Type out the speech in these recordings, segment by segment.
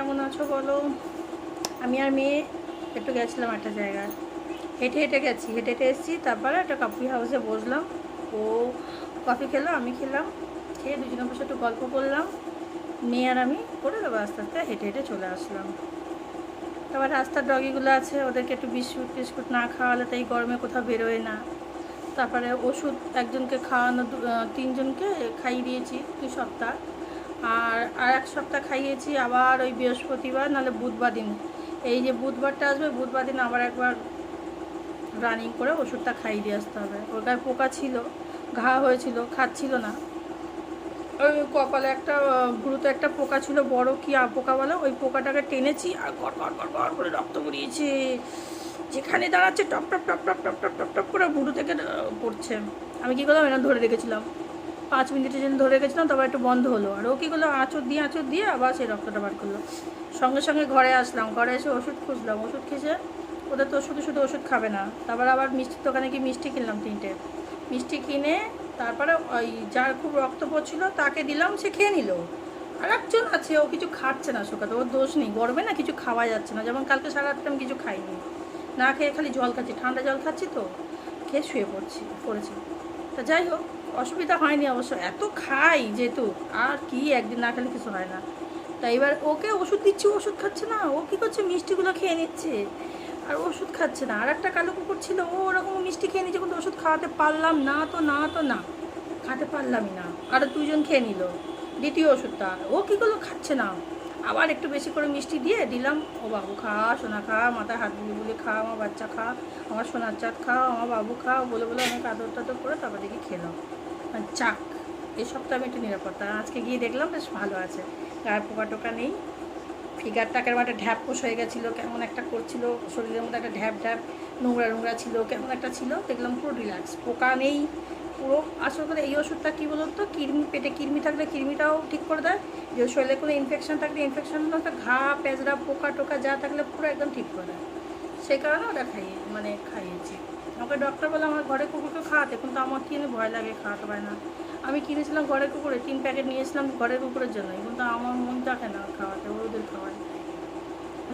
কেমন আছো বলো? আমি আর মেয়ে একটু গেছিলাম একটা জায়গায়, হেঁটে হেঁটে গেছি, হেঁটে হেঁটে এসেছি। তারপরে একটা কফি হাউসে বসলাম। ও কফি খেলো, আমি খেলাম, খেয়ে দুজনের বসে একটু গল্প করলাম। মেয়ে আর আমি করে দেবো, আস্তে আস্তে হেঁটে হেঁটে চলে আসলাম। তারপর রাস্তার ডগিগুলো আছে, ওদেরকে একটু বিস্কুট টিস্কুট না খাওয়ালে তো এই গরমে কোথাও বেরোয় না। তারপরে ওষুধ একজনকে খাওয়ানো, তিনজনকে খাইয়ে দিয়েছি 2 সপ্তাহ। আর আর এক সপ্তাহ খাইয়েছি আবার ওই বৃহস্পতিবার নাহলে বুধবার দিন। এই যে বুধবারটা আসবে, বুধবার দিন আবার একবার রানিং করে ওষুধটা খাইয়ে দিয়ে আসতে হবে। ওর গায়ে পোকা ছিল, ঘা হয়েছিল, খাচ্ছিল না। ওই কপালে একটা ভুরুতে একটা পোকা ছিল, বড় কি পোকা বলে, ওই পোকাটাকে টেনেছি আর গড় গড় গড় গড় করে রক্ত বেরিয়েছে। যেখানে দাঁড়াচ্ছে top top top top top top top top করে ভুরু থেকে পড়ছে। আমি কী করলাম, এরকম ধরে রেখেছিলাম 5 মিনিটের জন্য, ধরে রেখেছিলাম। তারপর একটু বন্ধ হলো, আর ও কী করলো, আঁচড় দিয়ে আবার সেই রক্তটা বার করলো। সঙ্গে সঙ্গে ঘরে আসলাম, ঘরে এসে ওষুধ খুঁজলাম, ওষুধ খেয়েছে। ওদের তো শুধু শুধু ওষুধ খাবে না। তারপর আবার মিষ্টির দোকানে গিয়ে মিষ্টি কিনলাম 3টে। মিষ্টি কিনে তারপরে ওই যার খুব রক্ত পড়ছিল তাকে দিলাম, সে খেয়ে নিল। আর একজন আছে, ও কিছু খাচ্ছে না শোকাতে, ওর দোষ নেই, গরমে না কিছু খাওয়া যাচ্ছে না। যেমন কালকে সারা রাত আমি কিছু খাইনি, না খেয়ে খালি জল খাচ্ছি, ঠান্ডা জল খাচ্ছি, তো খেয়ে শুয়ে পড়েছি। তা যাই হোক, অসুবিধা হয়নি অবশ্য, এত খাই যেহেতু, আর কি একদিন না খেলে কিছু হয় না। তাই এবার ওকে ওষুধ দিচ্ছি, ওষুধ খাচ্ছে না। ও কী করছে, মিষ্টিগুলো খেয়ে নিচ্ছে আর ওষুধ খাচ্ছে না। আর একটা কালো কুকুর ছিল, ও ওরকম মিষ্টি খেয়ে নিচ্ছে, কিন্তু ওষুধ খাওয়াতে পারলাম না, তো না খাতে পারলামই না। আরও 2জন খেয়ে নিল দ্বিতীয় ওষুধটা, ও কী করলো, খাচ্ছে না। আবার একটু বেশি করে মিষ্টি দিয়ে দিলাম, ও বাবু খা, সোনা খা, মাথায় হাত বুলি বুলি খা, আমার বাচ্চা খা, আমার সোনার চাঁদ খা, আমার বাবু খা, বলে বলে অনেক আদর টাদর করে তারপর দেখি খেলাম। চাক, এই সপ্তাহে আমি একটু নিরাপত্তা। আজকে গিয়ে দেখলাম বেশ ভালো আছে, গায়ে পোকা টোকা নেই। ফিগারটাকে একটা ঢ্যাপ পোষ হয়ে গেছিলো, কেমন একটা করছিল শরীরের মধ্যে, একটা ঢ্যাপ ঢ্যাপ নোংরা নোংরা ছিল, কেমন একটা ছিল। দেখলাম পুরো রিল্যাক্স, পোকা নেই পুরো। আসল করে এই ওষুধটা কী বলুন তো, কৃমি, পেটে কৃমি থাকলে কৃমিটাও ঠিক করে দেয়। যে শরীরে কোনো ইনফেকশন থাকলে ইনফেকশনগুলো তো, ঘা পেঁচড়া পোকা টোকা যা থাকলে পুরো একদম ঠিক করে দেয়। সেই কারণে ওটা খাইয়েছি। আমাকে ডক্টর বলে আমার ঘরে কুকুরকে খাওয়াতে, কিন্তু আমার কিনে ভয় লাগে, খাওয়াতে পারে না। আমি কিনেছিলাম ঘরের কুকুরে, 3 প্যাকেট নিয়েছিলাম ঘরের কুকুরের জন্যই, কিন্তু আমার মন থাকে না খাওয়াতে, ওদের খাওয়াই,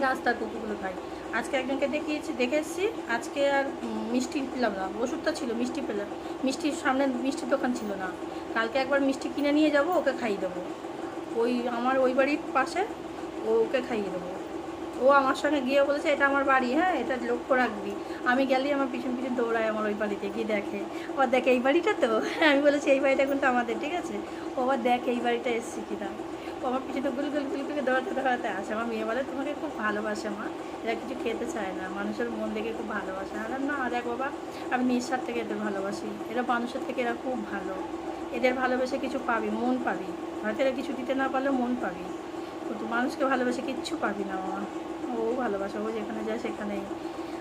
রাস্তার কুকুরগুলো খাই। আজকে একজনকে দেখে এসেছি। আজকে আর মিষ্টি পেলাম না, ওষুধটা ছিল, মিষ্টি পেলাম, মিষ্টির সামনে মিষ্টির দোকান ছিল না। কালকে একবার মিষ্টি কিনে নিয়ে যাব, ওকে খাইয়ে দেবো। ওই আমার ওই বাড়ির পাশে, ওকে খাইয়ে দেবো। ও আমার সঙ্গে গিয়ে বলেছে এটা আমার বাড়ি, হ্যাঁ এটা লক্ষ্য রাখবি। আমি গেলেই আমার পিছন পিছন দৌড়ায় আমার ওই বাড়িতে গিয়ে দেখে, ও দেখে এই বাড়িটা তো, আমি বলেছি এই বাড়িটা কিন্তু আমাদের, ঠিক আছে। ও আবার দেখে এই বাড়িটা এসেছি কিনা। ও আমার পিছনে গুলি গুলি গুলি করে দৌড়াতে আসে। আমার মেয়ে বলে তোমাকে খুব ভালোবাসে মা, এরা কিছু খেতে চায় না, মানুষের মন দেখে খুব ভালোবাসে। আর না দেখ বাবা, আমি নিঃস্বার্থ থেকে এদের ভালোবাসি, এরা মানুষের থেকে এরা খুব ভালো। এদের ভালোবেসে কিছু পাবি, মন পাবি, হয়তো এরা কিছু দিতে না পারলেও মন পাবি, কিন্তু মানুষকে ভালোবেসে কিচ্ছু পাবি না মামা। ও ভালোবাসা, ও যেখানে যায় সেখানেই।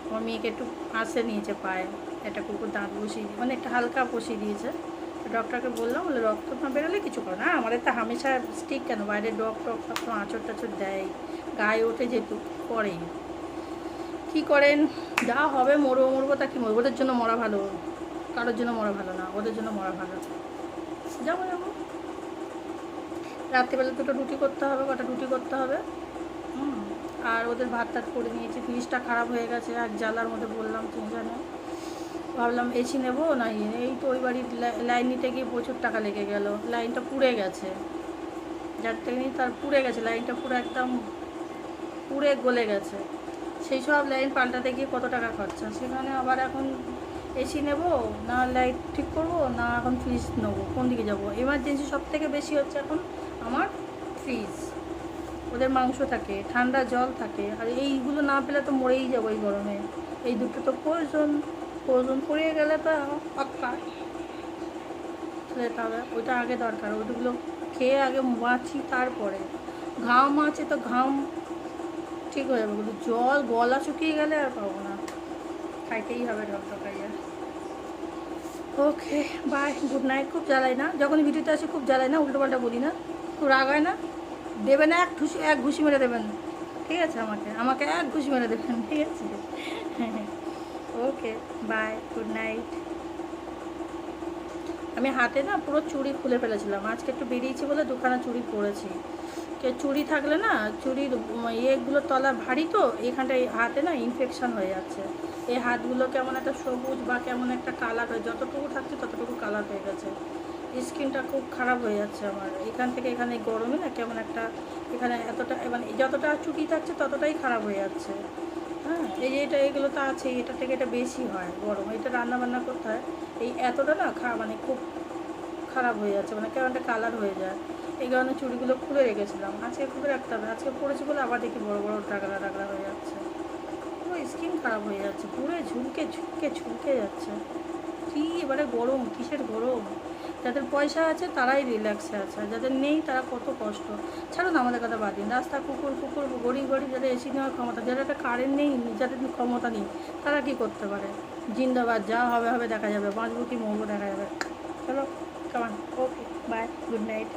আমার মেয়েকে একটু আঁচড়ে নিয়েছে পায়ে, একটা কুকুর দাঁত বসিয়ে দিয়ে, মানে একটা হালকা বসিয়ে দিয়েছে। ডক্টরকে বললাম, বলে রক্ত না বেরোলে কিছু করে না। আমাদের তো হামেশা স্টিক কেন, বাইরে ডগ টক সব আঁচড় টাচড় দেয়, গায়ে ওঠে যেহেতু করেই। কী করেন, যা হবে মরবো তা কী মরবো, ওদের জন্য মরা ভালো, কারোর জন্য মরা ভালো না, ওদের জন্য মরা ভালো। যাবো রাত্রিবেলা 2টো রুটি করতে হবে, কটা রুটি করতে হবে। আর ওদের ভাত টাত করে নিয়েছি, ফ্রিজটা খারাপ হয়ে গেছে, আর জ্বালার মধ্যে বললাম টেনশানে। ভাবলাম এসি নেবো না, এই তো ওই বাড়ির লাইন নিতে গিয়ে প্রচুর টাকা লেগে গেল, লাইনটা পুড়ে গেছে, যার থেকে তার পুড়ে গেছে লাইনটা, পুরো একদম পুড়ে গলে গেছে। সেই সব লাইন পাল্টাতে গিয়ে কত টাকা খরচা, সেখানে আবার এখন এসি নেবো না, লাইট ঠিক করবো না, এখন ফ্রিজ নেবো, কোন দিকে যাবো। এমার্জেন্সি সব থেকে বেশি হচ্ছে এখন আমার ফ্রিজ, ওদের মাংস থাকে, ঠান্ডা জল থাকে, আর এইগুলো না পেলে তো মরেই যাবো এই গরমে। এই দুটো তো প্রয়োজন পড়িয়ে গেলে তো পাক্কা যেতে হবে, ওইটা আগে দরকার। ওইগুলো খেয়ে আগে বাঁচি, তারপরে ঘাম আছে তো ঘাম ঠিক হয়ে যাবে, কিন্তু জল গলা শুকিয়ে গেলে আর পাবো না, খাইতেই হবে ঢকঢকাইয়া। Okay bye, good night. খুব জ্বালাই না, যখন ভিডিওতে আসি খুব জ্বালাই না, উল্টোপাল্টা বলি না, খুব রাগ হয় না। দেবে না এক ঘুষি মেরে দেবেন, ঠিক আছে, আমাকে এক ঘুষি মেরে দেবেন, ঠিক আছে। ওকে বাই, গুড নাইট। আমি হাতে না পুরো চুড়ি খুলে ফেলেছিলাম, আজকে একটু বেরিয়েছি বলে 2খানা চুড়ি পরেছি, চুড়ি থাকলে না, চুড়ির ইয়েগুলো তলা ভারী, তো এখানটায় হাতে না ইনফেকশান হয়ে যাচ্ছে। এই হাতগুলো কেমন একটা সবুজ বা কেমন একটা কালার হয়ে, যতটুকু থাকছে ততটুকু কালার হয়ে গেছে। স্কিনটা খুব খারাপ হয়ে যাচ্ছে আমার। এখান থেকে এখানে গরমে না কেমন একটা, এখানে এতটা মানে যতটা চুটি থাকছে ততটাই খারাপ হয়ে যাচ্ছে। হ্যাঁ, এই যে এগুলো তো আছেই, এটা থেকে এটা বেশি হয় গরম। এটা রান্না বান্না করতে হয়, এই এতটা না মানে খুব খারাপ হয়ে যাচ্ছে, মানে কেমন একটা কালার হয়ে যায়। এই কারণে চুড়িগুলো খুলে রেখেছিলাম, আজকে খুলে রাখতে হবে। আজকে পরেছি বলে আবার দেখি বড় বড় টাকরা টাকরা হয়ে যাচ্ছে। পুরো স্কিন খারাপ হয়ে যাচ্ছে, পুরো ঝুলকে ঝুলকে ঝুলকে যাচ্ছে। কী এবারে গরম, কিসের গরম! যাদের পয়সা আছে তারাই রিল্যাক্সে আছে, আর যাদের নেই তারা কত কষ্ট। ছাড়ুন, আমাদের কথা বাদ দিন। রাস্তা কুকুর কুকুর গড়ি গড়ি, যাদের এসি নেওয়ার ক্ষমতা, যাদের একটা কারেন্ট নেই, যাদের ক্ষমতা নেই, তারা কি করতে পারে? জিন্দাবাদ, যা হবে হবে দেখা যাবে, বাঁচবো কি মরবো দেখা যাবে। চলো, কামান, ওকে, বাই, গুড নাইট।